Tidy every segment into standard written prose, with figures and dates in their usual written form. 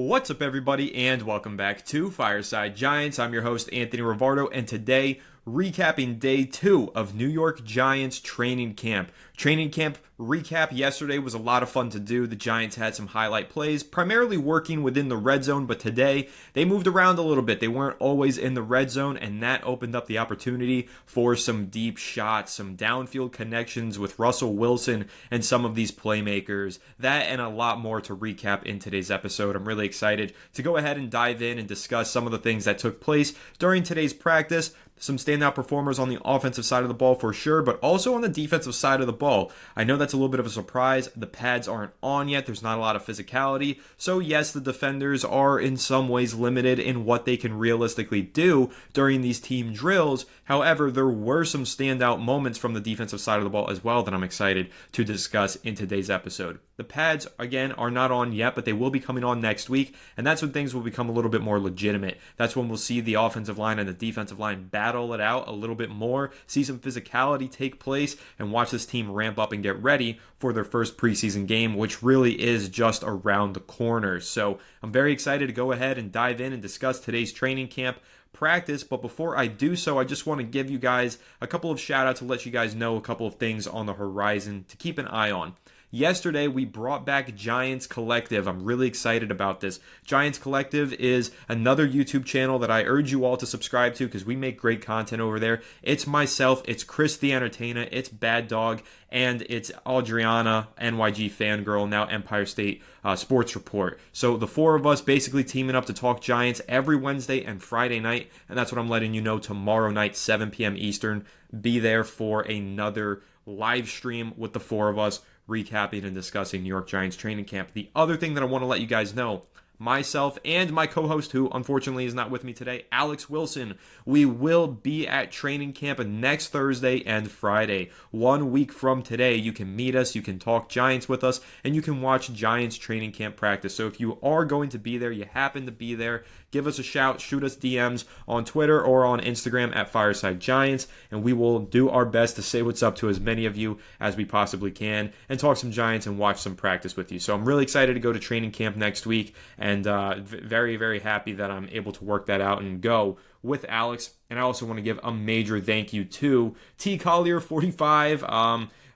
What's up, everybody, and welcome back to Fireside Giants. I'm your host, Anthony Rivardo, and today, recapping day 2 of New York Giants training camp. Training camp recap yesterday was a lot of fun to do. The Giants had some highlight plays, primarily working within the red zone, but today they moved around a little bit. They weren't always in the red zone, and that opened up the opportunity for some deep shots, some downfield connections with Russell Wilson and some of these playmakers. That and a lot more to recap in today's episode. I'm really excited to go ahead and dive in and discuss some of the things that took place during today's practice. Some standout performers on the offensive side of the ball for sure, but also on the defensive side of the ball. I know that's a little bit of a surprise. The pads aren't on yet. There's not a lot of physicality. So yes, the defenders are in some ways limited in what they can realistically do during these team drills. However, there were some standout moments from the defensive side of the ball as well that I'm excited to discuss in today's episode. The pads, again, are not on yet, but they will be coming on next week, and that's when things will become a little bit more legitimate. That's when we'll see the offensive line and the defensive line battle it out a little bit more, see some physicality take place, and watch this team ramp up and get ready for their first preseason game, which really is just around the corner. So I'm very excited to go ahead and dive in and discuss today's training camp practice. But before I do so, I just want to give you guys a couple of shout outs to let you guys know a couple of things on the horizon to keep an eye on. Yesterday, we brought back Giants Collective. I'm really excited about this. Giants Collective is another YouTube channel that I urge you all to subscribe to because we make great content over there. It's myself, it's Chris the Entertainer, it's Bad Dog, and it's Adriana, NYG Fangirl, now Empire State Sports Report. So the four of us basically teaming up to talk Giants every Wednesday and Friday night, and that's what I'm letting you know tomorrow night, 7 p.m. Eastern. Be there for another live stream with the four of us, recapping and discussing New York Giants training camp. The other thing that I want to let you guys know, myself and my co-host, who unfortunately is not with me today, Alex Wilson, we will be at training camp next Thursday and Friday. 1 week from today, you can meet us, you can talk Giants with us, and you can watch Giants training camp practice. So if you are going to be there, you happen to be there, give us a shout, shoot us DMs on Twitter or on Instagram at Fireside Giants, and we will do our best to say what's up to as many of you as we possibly can and talk some Giants and watch some practice with you. So I'm really excited to go to training camp next week, and very, very happy that I'm able to work that out and go with Alex. And I also want to give a major thank you to T Collier 45,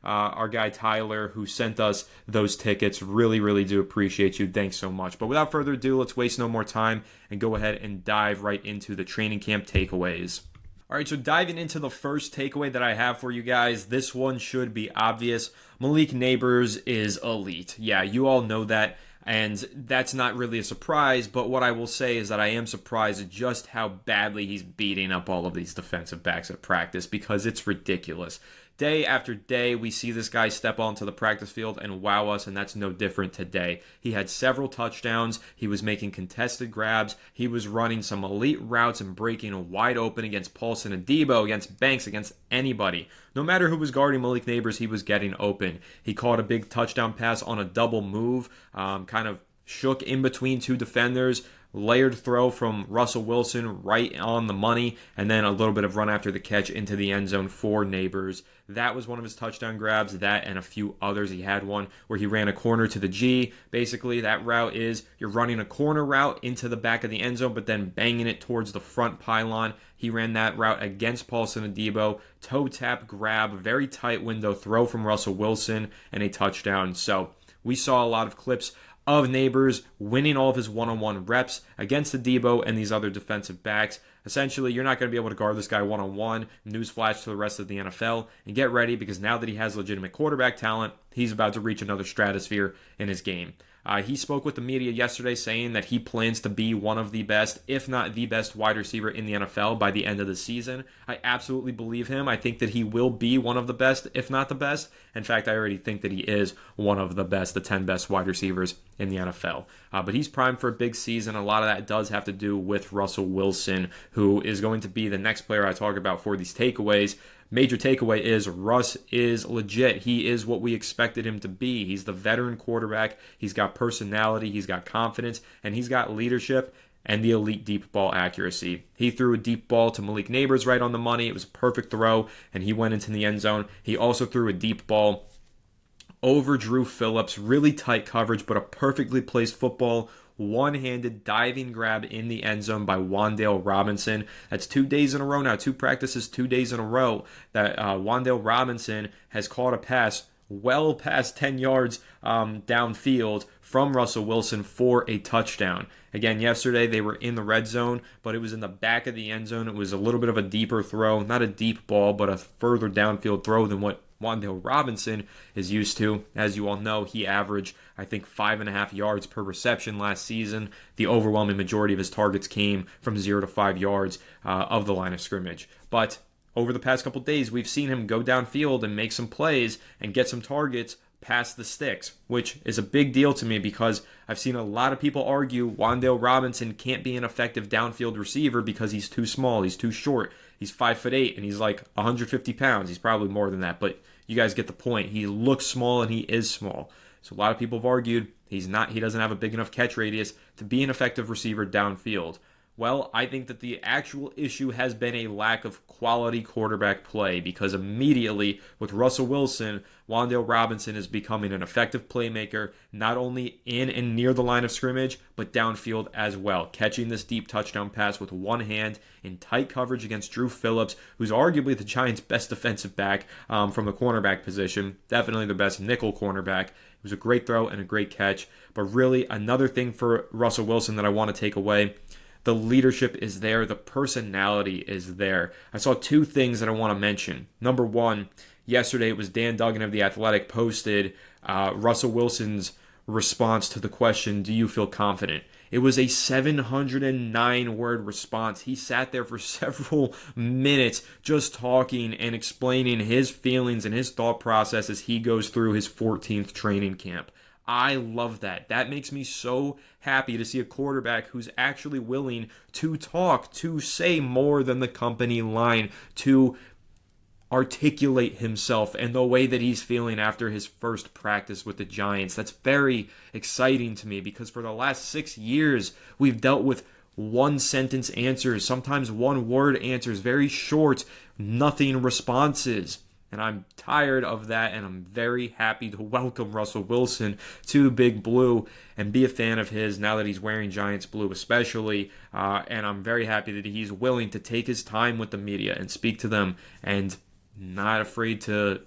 our guy Tyler, who sent us those tickets. Really, really do appreciate you. Thanks so much. But without further ado, let's waste no more time and go ahead and dive right into the training camp takeaways. All right, so diving into the first takeaway that I have for you guys, this one should be obvious. Malik Nabers is elite. Yeah, you all know that. And that's not really a surprise, but what I will say is that I am surprised at just how badly he's beating up all of these defensive backs at practice, because it's ridiculous. Day after day, we see this guy step onto the practice field and wow us, and that's no different today. He had several touchdowns. He was making contested grabs. He was running some elite routes and breaking wide open against Paulson and Debo, against Banks, against anybody. No matter who was guarding Malik Nabers, he was getting open. He caught a big touchdown pass on a double move, kind of shook in between two defenders, layered throw from Russell Wilson right on the money, and then a little bit of run after the catch into the end zone for Nabers. That was one of his touchdown grabs, that and a few others. He had one where he ran a corner to the G. Basically, that route is you're running a corner route into the back of the end zone, but then banging it towards the front pylon. He ran that route against Paulson and Debo. Toe tap grab, very tight window throw from Russell Wilson, and a touchdown. So we saw a lot of clips of Nabers winning all of his one-on-one reps against the Debo and these other defensive backs. Essentially, you're not going to be able to guard this guy one-on-one. Newsflash to the rest of the NFL. And get ready, because now that he has legitimate quarterback talent, he's about to reach another stratosphere in his game. He spoke with the media yesterday saying that he plans to be one of the best, if not the best, wide receiver in the NFL by the end of the season. I absolutely believe him. I think that he will be one of the best, if not the best. In fact, I already think that he is one of the best, the 10 best wide receivers in the NFL. But he's primed for a big season. A lot of that does have to do with Russell Wilson, who is going to be the next player I talk about for these takeaways. Major takeaway is Russ is legit. He is what we expected him to be. He's the veteran quarterback. He's got personality. He's got confidence. And he's got leadership and the elite deep ball accuracy. He threw a deep ball to Malik Nabers right on the money. It was a perfect throw, and he went into the end zone. He also threw a deep ball over Drew Phillips. Really tight coverage, but a perfectly placed football one-handed diving grab in the end zone by Wan'Dale Robinson. That's 2 days in a row now, 2 practices, 2 days in a row that Wan'Dale Robinson has caught a pass well past 10 yards downfield from Russell Wilson for a touchdown. Again, yesterday they were in the red zone, but it was in the back of the end zone. It was a little bit of a deeper throw, not a deep ball, but a further downfield throw than what Wan'Dale Robinson is used to. As you all know, he averaged, I think, 5.5 yards per reception last season. The overwhelming majority of his targets came from 0 to 5 yards of the line of scrimmage. But over the past couple days, we've seen him go downfield and make some plays and get some targets past the sticks, which is a big deal to me because I've seen a lot of people argue Wan'Dale Robinson can't be an effective downfield receiver because he's too small, he's too short, he's 5'8", and he's like 150 pounds. He's probably more than that, but you guys get the point. He looks small and he is small. So a lot of people have argued he doesn't have a big enough catch radius to be an effective receiver downfield. Well, I think that the actual issue has been a lack of quality quarterback play because immediately with Russell Wilson, Wan'Dale Robinson is becoming an effective playmaker, not only in and near the line of scrimmage, but downfield as well, catching this deep touchdown pass with one hand in tight coverage against Drew Phillips, who's arguably the Giants' best defensive back from the cornerback position, definitely the best nickel cornerback. It was a great throw and a great catch, but really another thing for Russell Wilson that I want to take away, the leadership is there. The personality is there. I saw 2 things that I want to mention. Number one, yesterday it was Dan Duggan of The Athletic posted Russell Wilson's response to the question, do you feel confident? It was a 709-word response. He sat there for several minutes just talking and explaining his feelings and his thought process as he goes through his 14th training camp. I love that. That makes me so happy to see a quarterback who's actually willing to talk, to say more than the company line, to articulate himself and the way that he's feeling after his first practice with the Giants. That's very exciting to me because for the last 6 years, we've dealt with one-sentence answers, sometimes one-word answers, very short, nothing responses. And I'm tired of that, and I'm very happy to welcome Russell Wilson to Big Blue and be a fan of his now that he's wearing Giants blue especially. And I'm very happy that he's willing to take his time with the media and speak to them and not afraid to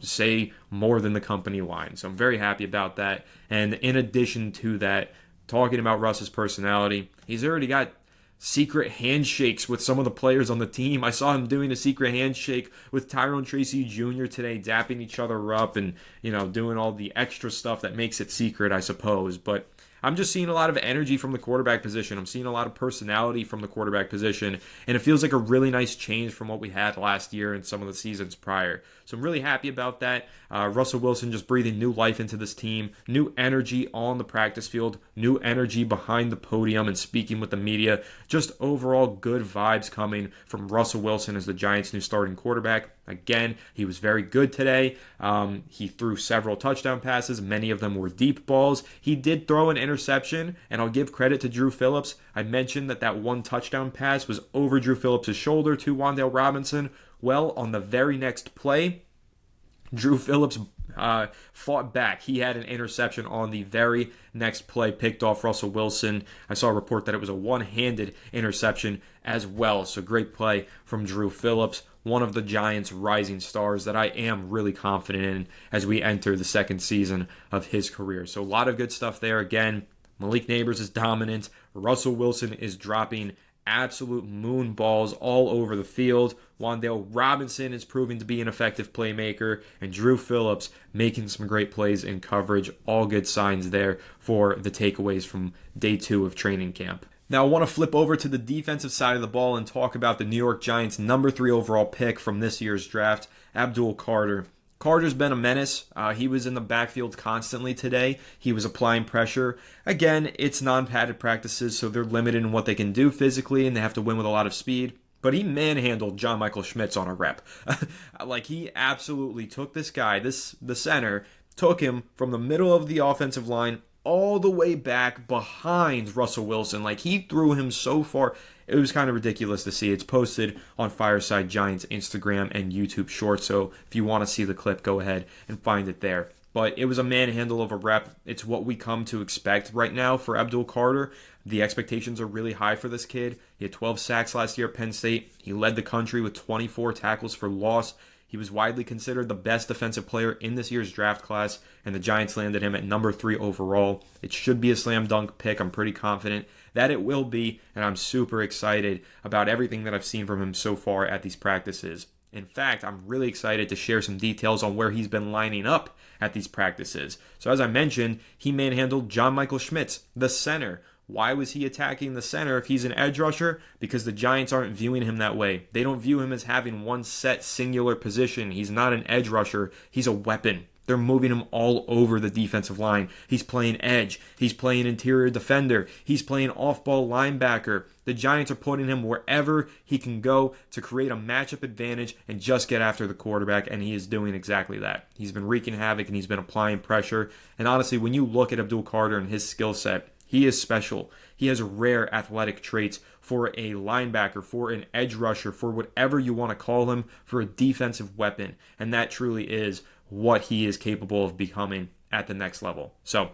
say more than the company line. So I'm very happy about that. And in addition to that, talking about Russ's personality, he's already got secret handshakes with some of the players on the team. I saw him doing a secret handshake with Tyrone Tracy Jr. today, dapping each other up and, doing all the extra stuff that makes it secret, I suppose. But I'm just seeing a lot of energy from the quarterback position. I'm seeing a lot of personality from the quarterback position, and it feels like a really nice change from what we had last year and some of the seasons prior. So I'm really happy about that. Russell Wilson just breathing new life into this team, new energy on the practice field, new energy behind the podium and speaking with the media. Just overall good vibes coming from Russell Wilson as the Giants' new starting quarterback. Again, he was very good today. He threw several touchdown passes. Many of them were deep balls. He did throw an interception, and I'll give credit to Drew Phillips. I mentioned that one touchdown pass was over Drew Phillips' shoulder to Wan'Dale Robinson. Well, on the very next play, Drew Phillips fought back. He had an interception on the very next play, picked off Russell Wilson. I saw a report that it was a one-handed interception as well. So great play from Drew Phillips, one of the Giants' rising stars that I am really confident in as we enter the second season of his career. So a lot of good stuff there. Again, Malik Nabers is dominant. Russell Wilson is dropping absolute moon balls all over the field. Wan'Dale Robinson is proving to be an effective playmaker, and Drew Phillips making some great plays in coverage. All good signs there for the takeaways from day 2 of training camp. Now I want to flip over to the defensive side of the ball and talk about the New York Giants' number 3 overall pick from this year's draft, Abdul Carter. Carter's been a menace. He was in the backfield constantly today. He was applying pressure. Again, it's non-padded practices, so they're limited in what they can do physically, and they have to win with a lot of speed. But he manhandled John Michael Schmitz on a rep. He absolutely took this guy, the center, took him from the middle of the offensive line all the way back behind Russell Wilson. He threw him so far. It was kind of ridiculous to see. It's posted on Fireside Giants Instagram and YouTube Shorts. So if you want to see the clip, go ahead and find it there. but it was a manhandle of a rep. It's what we come to expect right now for Abdul Carter. The expectations are really high for this kid. He had 12 sacks last year at Penn State. He led the country with 24 tackles for loss. He was widely considered the best defensive player in this year's draft class, and the Giants landed him at number 3 overall. It should be a slam dunk pick. I'm pretty confident that it will be, and I'm super excited about everything that I've seen from him so far at these practices. In fact, I'm really excited to share some details on where he's been lining up at these practices. So as I mentioned, he manhandled John Michael Schmitz, the center. Why was he attacking the center if he's an edge rusher? Because the Giants aren't viewing him that way. They don't view him as having one set singular position. He's not an edge rusher. He's a weapon. They're moving him all over the defensive line. He's playing edge. He's playing interior defender. He's playing off-ball linebacker. The Giants are putting him wherever he can go to create a matchup advantage and just get after the quarterback, and he is doing exactly that. He's been wreaking havoc, and he's been applying pressure. And honestly, when you look at Abdul Carter and his skill set, he is special. He has rare athletic traits for a linebacker, for an edge rusher, for whatever you want to call him, for a defensive weapon. And that truly is what he is capable of becoming at the next level. So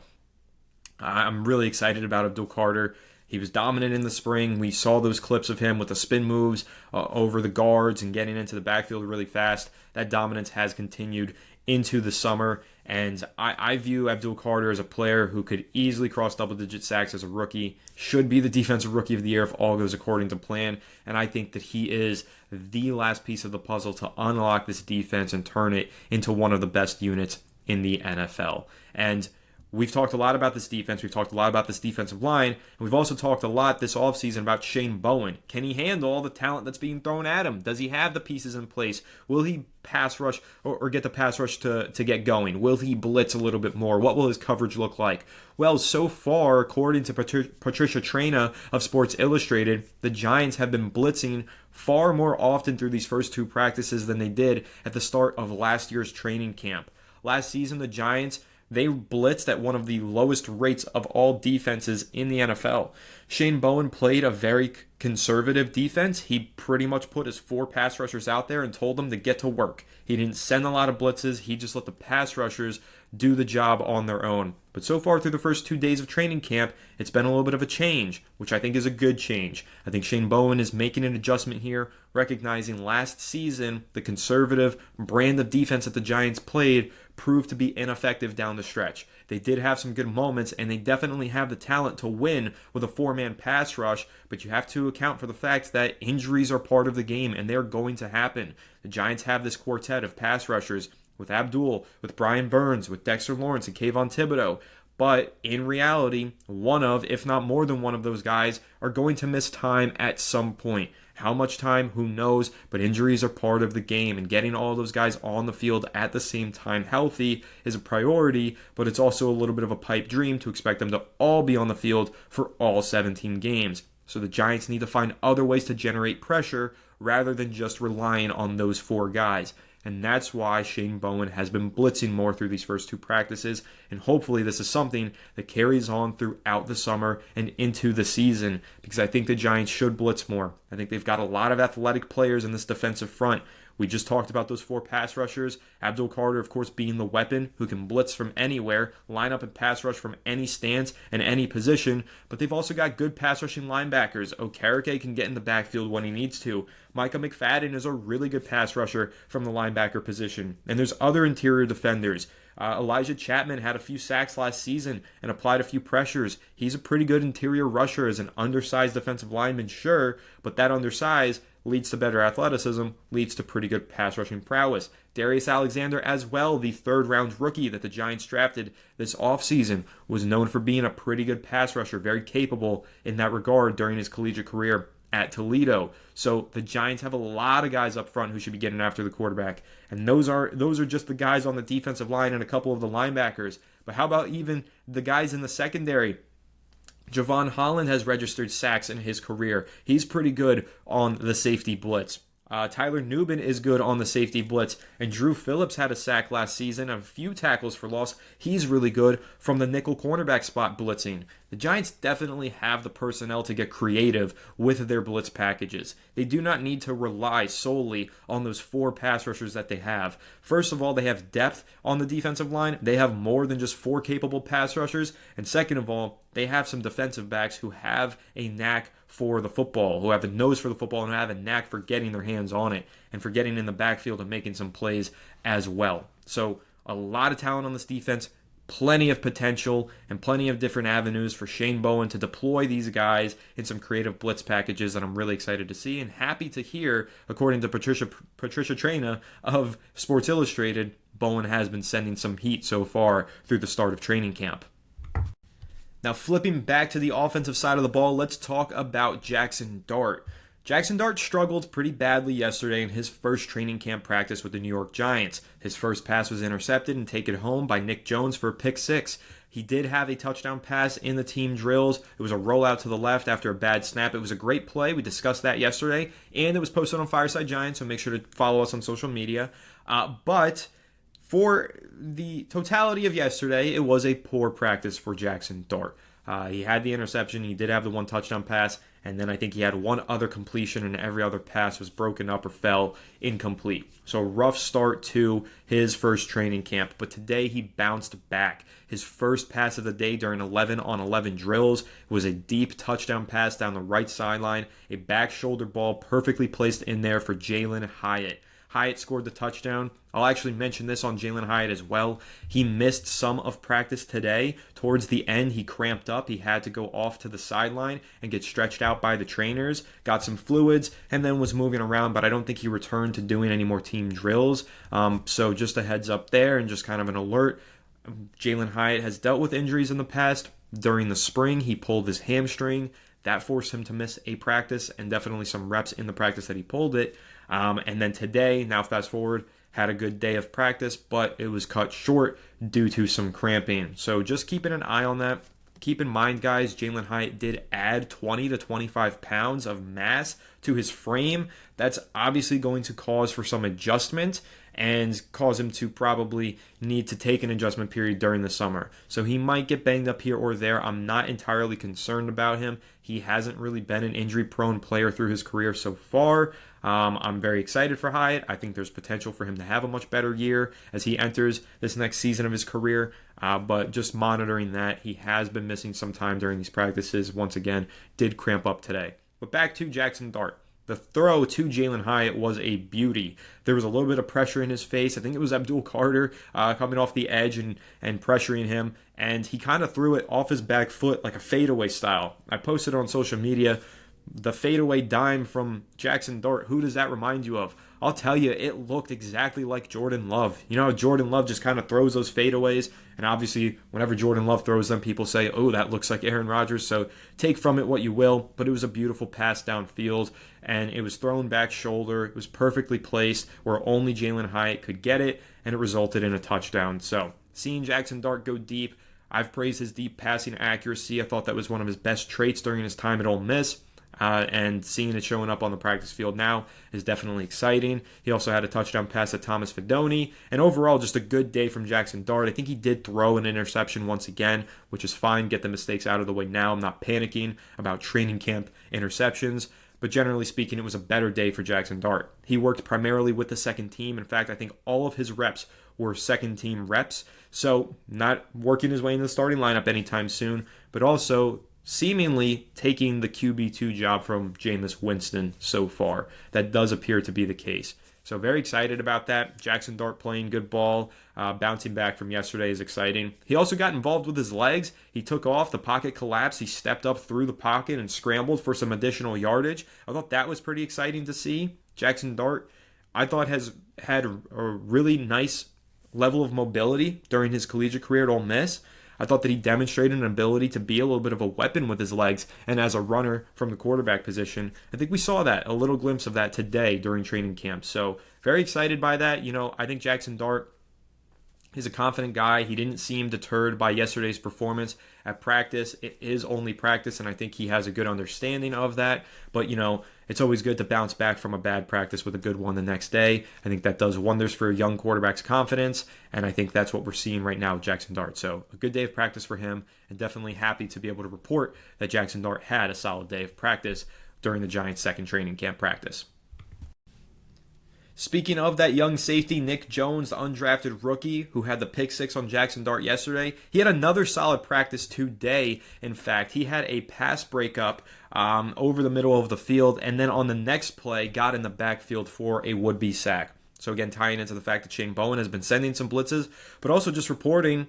I'm really excited about Abdul Carter. He was dominant in the spring. We saw those clips of him with the spin moves over the guards and getting into the backfield really fast. That dominance has continued into the summer. And I view Abdul Carter as a player who could easily cross double-digit sacks as a rookie, should be the defensive rookie of the year if all goes according to plan. And I think that he is the last piece of the puzzle to unlock this defense and turn it into one of the best units in the NFL. And we've talked a lot about this defense. We've talked a lot about this defensive line. And we've also talked a lot this offseason about Shane Bowen. Can he handle all the talent that's being thrown at him? Does he have the pieces in place? Will he pass rush or get the pass rush to get going? Will he blitz a little bit more? What will his coverage look like? Well, so far, according to Patricia Traina of Sports Illustrated, the Giants have been blitzing far more often through these first 2 practices than they did at the start of last year's training camp. Last season, the Giants, they blitzed at one of the lowest rates of all defenses in the NFL. Shane Bowen played a very conservative defense. He pretty much put his 4 pass rushers out there and told them to get to work. He didn't send a lot of blitzes. He just let the pass rushers do the job on their own. But so far through the first 2 days of training camp, it's been a little bit of a change, which I think is a good change. I think Shane Bowen is making an adjustment here, recognizing last season the conservative brand of defense that the Giants played proved to be ineffective down the stretch. They did have some good moments, and they definitely have the talent to win with a 4-man pass rush, but you have to account for the fact that injuries are part of the game, and they're going to happen. The Giants have this quartet of pass rushers with Abdul, with Brian Burns, with Dexter Lawrence, and Kayvon Thibodeau. But in reality, one of, if not more than one of those guys are going to miss time at some point. How much time? Who knows? But injuries are part of the game, and getting all those guys on the field at the same time healthy is a priority, but it's also a little bit of a pipe dream to expect them to all be on the field for all 17 games. So the Giants need to find other ways to generate pressure rather than just relying on those 4 guys. And that's why Shane Bowen has been blitzing more through these first 2 practices. And hopefully this is something that carries on throughout the summer and into the season, because I think the Giants should blitz more. I think they've got a lot of athletic players in this defensive front. We just talked about those 4 pass rushers. Abdul Carter, of course, being the weapon who can blitz from anywhere, line up and pass rush from any stance and any position. But they've also got good pass rushing linebackers. Okereke can get in the backfield when he needs to. Micah McFadden is a really good pass rusher from the linebacker position. And there's other interior defenders. Elijah Chapman had a few sacks last season and applied a few pressures. He's a pretty good interior rusher as an undersized defensive lineman, sure, but that undersize leads to better athleticism, leads to pretty good pass rushing prowess. Darius Alexander as well, the 3rd-round rookie that the Giants drafted this offseason, was known for being a pretty good pass rusher, very capable in that regard during his collegiate career at Toledo. So the Giants have a lot of guys up front who should be getting after the quarterback. And those are just the guys on the defensive line and a couple of the linebackers. But how about even the guys in the secondary? Javon Holland has registered sacks in his career. He's pretty good on the safety blitz. Tyler Nubin is good on the safety blitz, and Drew Phillips had a sack last season, a few tackles for loss. He's really good from the nickel cornerback spot blitzing. The the Giants definitely have the personnel to get creative with their blitz packages. They do not need to rely solely on those 4 pass rushers that they have. First of all, they have depth on the defensive line. They have more than just 4 capable pass rushers. And second of all, they have some defensive backs who have a knack for the football, who have a nose for the football, and have a knack for getting their hands on it and for getting in the backfield and making some plays as well. So a lot of talent on this defense, plenty of potential, and plenty of different avenues for Shane Bowen to deploy these guys in some creative blitz packages that I'm really excited to see and happy to hear, according to Patricia Traina of Sports Illustrated, Bowen has been sending some heat so far through the start of training camp. Now, flipping back to the offensive side of the ball, let's talk about Jackson Dart. Jackson Dart struggled pretty badly yesterday in his first training camp practice with the New York Giants. His first pass was intercepted and taken home by Nick Jones for a pick 6. He did have a touchdown pass in the team drills. It was a rollout to the left after a bad snap. It was a great play. We discussed that yesterday, and it was posted on Fireside Giants, so make sure to follow us on social media. But for the totality of yesterday, it was a poor practice for Jackson Dart. He had the interception. He did have the 1 touchdown pass. And then I think he had 1 other completion, and every other pass was broken up or fell incomplete. So rough start to his first training camp. But today he bounced back. His first pass of the day during 11-on-11 drills was a deep touchdown pass down the right sideline. A back shoulder ball perfectly placed in there for Jalen Hyatt. Hyatt scored the touchdown. I'll actually mention this on Jalen Hyatt as well. He missed some of practice today. Towards the end, he cramped up. He had to go off to the sideline and get stretched out by the trainers, got some fluids, and then was moving around, but I don't think he returned to doing any more team drills. So just a heads up there and just kind of an alert. Jalen Hyatt has dealt with injuries in the past. During the spring, he pulled his hamstring. That forced him to miss a practice and definitely some reps in the practice that he pulled it. And then today, now fast forward, had a good day of practice, but it was cut short due to some cramping. So just keeping an eye on that. Keep in mind, guys, Jalen Hyatt did add 20 to 25 pounds of mass to his frame. That's obviously going to cause for some adjustment and cause him to probably need to take an adjustment period during the summer. So he might get banged up here or there. I'm not entirely concerned about him. He hasn't really been an injury-prone player through his career so far. I'm very excited for Hyatt. I think there's potential for him to have a much better year as he enters this next season of his career. But just monitoring that, he has been missing some time during these practices. Once again, did cramp up today. But back to Jackson Dart. The throw to Jalen Hyatt was a beauty. There was a little bit of pressure in his face. I think it was Abdul Carter coming off the edge and pressuring him. And he kind of threw it off his back foot like a fadeaway style. I posted on social media the fadeaway dime from Jackson Dart. Who does that remind you of? I'll tell you, it looked exactly like Jordan Love. You know, Jordan Love just kind of throws those fadeaways, and obviously whenever Jordan Love throws them, people say, oh, that looks like Aaron Rodgers, so take from it what you will, but it was a beautiful pass downfield, and it was thrown back shoulder. It was perfectly placed where only Jalen Hyatt could get it, and it resulted in a touchdown. So, seeing Jackson Dart go deep, I've praised his deep passing accuracy. I thought that was one of his best traits during his time at Ole Miss. And seeing it showing up on the practice field now is definitely exciting. He also had a touchdown pass at Thomas Fidone. And overall, just a good day from Jackson Dart. I think he did throw an interception once again, which is fine. Get the mistakes out of the way now. I'm not panicking about training camp interceptions. But generally speaking, it was a better day for Jackson Dart. He worked primarily with the second team. In fact, I think all of his reps were second team reps. So not working his way into the starting lineup anytime soon, but also seemingly taking the QB2 job from Jameis Winston so far. That does appear to be the case. So very excited about that. Jackson Dart playing good ball. Bouncing back from yesterday is exciting. He also got involved with his legs. He took off. The pocket collapsed. He stepped up through the pocket and scrambled for some additional yardage. I thought that was pretty exciting to see. Jackson Dart, I thought, has had a really nice level of mobility during his collegiate career at Ole Miss. I thought that he demonstrated an ability to be a little bit of a weapon with his legs and as a runner from the quarterback position. I think we saw that, a little glimpse of that today during training camp. So very excited by that. You know, I think Jackson Dart is a confident guy. He didn't seem deterred by yesterday's performance at practice. It is only practice, and I think he has a good understanding of that. But, you know, it's always good to bounce back from a bad practice with a good one the next day. I think that does wonders for a young quarterback's confidence, and I think that's what we're seeing right now with Jackson Dart. So a good day of practice for him, and definitely happy to be able to report that Jackson Dart had a solid day of practice during the Giants' second training camp practice. Speaking of that young safety, Nick Jones, the undrafted rookie who had the pick six on Jackson Dart yesterday, he had another solid practice today. In fact, he had a pass breakup over the middle of the field, and then on the next play got in the backfield for a would-be sack. So again, tying into the fact that Shane Bowen has been sending some blitzes, but also just reporting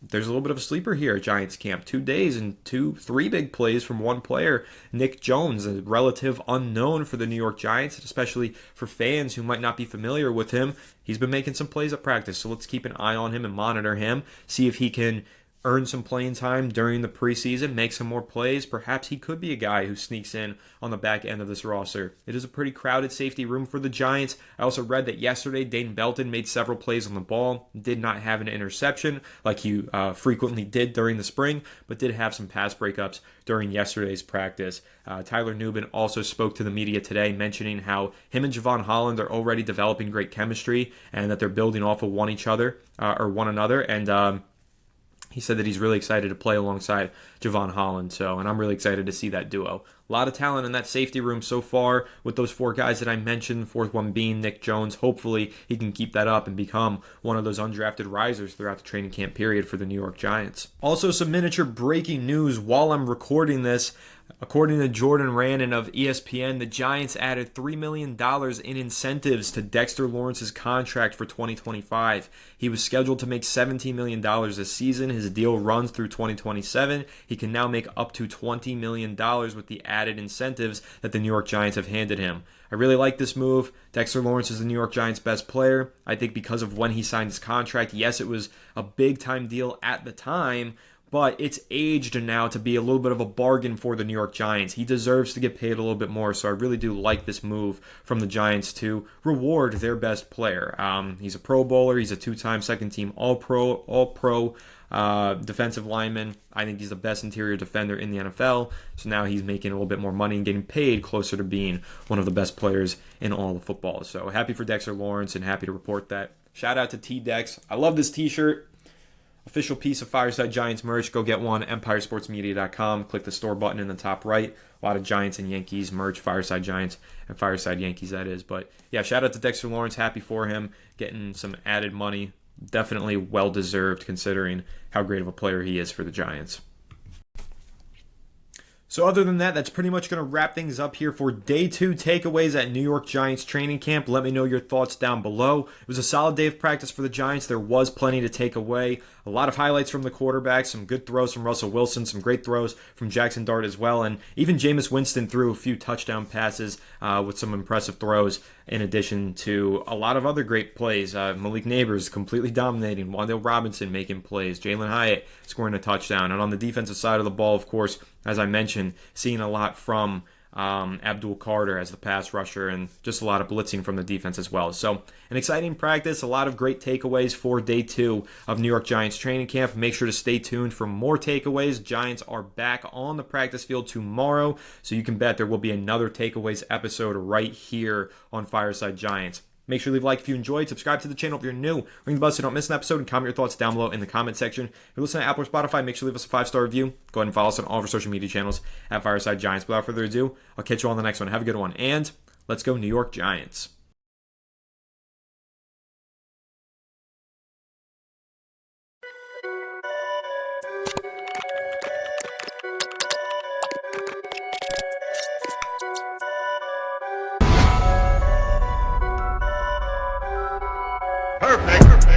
there's a little bit of a sleeper here at Giants camp. 2 days and 3 big plays from one player, Nick Jones, a relative unknown for the New York Giants, especially for fans who might not be familiar with him. He's been making some plays at practice, so let's keep an eye on him and monitor him, see if he can earn some playing time during the preseason, make some more plays. Perhaps he could be a guy who sneaks in on the back end of this roster. It is a pretty crowded safety room for the Giants. I also read that yesterday Dane Belton made several plays on the ball, did not have an interception like he frequently did during the spring, but did have some pass breakups during yesterday's practice. Tyler Nubin also spoke to the media today, mentioning how him and Javon Holland are already developing great chemistry and that they're building off of one another, and he said that he's really excited to play alongside Javon Holland, and I'm really excited to see that duo. A lot of talent in that safety room so far with those 4 guys that I mentioned, the fourth one being Nick Jones. Hopefully he can keep that up and become one of those undrafted risers throughout the training camp period for the New York Giants. Also, some miniature breaking news while I'm recording this. According to Jordan Rannon of ESPN, the Giants added $3 million in incentives to Dexter Lawrence's contract for 2025. He was scheduled to make $17 million this season. His deal runs through 2027. He can now make up to $20 million with the added incentives that the New York Giants have handed him. I really like this move. Dexter Lawrence is the New York Giants' best player. I think because of when he signed his contract, yes, it was a big-time deal at the time, but it's aged now to be a little bit of a bargain for the New York Giants. He deserves to get paid a little bit more, so I really do like this move from the Giants to reward their best player. He's a Pro Bowler. He's a 2-time second-team All-Pro defensive lineman. I think he's the best interior defender in the NFL, so now he's making a little bit more money and getting paid closer to being one of the best players in all of football. So happy for Dexter Lawrence and happy to report that. Shout out to T-Dex. I love this t-shirt. Official piece of Fireside Giants merch. Go get one. EmpireSportsMedia.com. Click the store button in the top right. A lot of Giants and Yankees merch. Fireside Giants and Fireside Yankees, that is. But yeah, shout out to Dexter Lawrence. Happy for him. Getting some added money. Definitely well-deserved considering how great of a player he is for the Giants. So other than that, that's pretty much going to wrap things up here for Day 2 takeaways at New York Giants training camp. Let me know your thoughts down below. It was a solid day of practice for the Giants. There was plenty to take away. A lot of highlights from the quarterbacks, some good throws from Russell Wilson, some great throws from Jackson Dart as well, and even Jameis Winston threw a few touchdown passes with some impressive throws in addition to a lot of other great plays. Malik Nabers completely dominating, Wan'Dale Robinson making plays, Jalen Hyatt scoring a touchdown, and on the defensive side of the ball, of course, as I mentioned, seeing a lot from Abdul Carter as the pass rusher and just a lot of blitzing from the defense as well. So an exciting practice, a lot of great takeaways for Day 2 of New York Giants training camp. Make sure to stay tuned for more takeaways. Giants are back on the practice field tomorrow, so you can bet there will be another takeaways episode right here on Fireside Giants. Make sure to leave a like if you enjoyed. Subscribe to the channel if you're new. Ring the bell so you don't miss an episode, and comment your thoughts down below in the comment section. If you're listening to Apple or Spotify, make sure to leave us a 5-star review. Go ahead and follow us on all of our social media channels at Fireside Giants. Without further ado, I'll catch you on the next one. Have a good one, and let's go New York Giants. Perfect.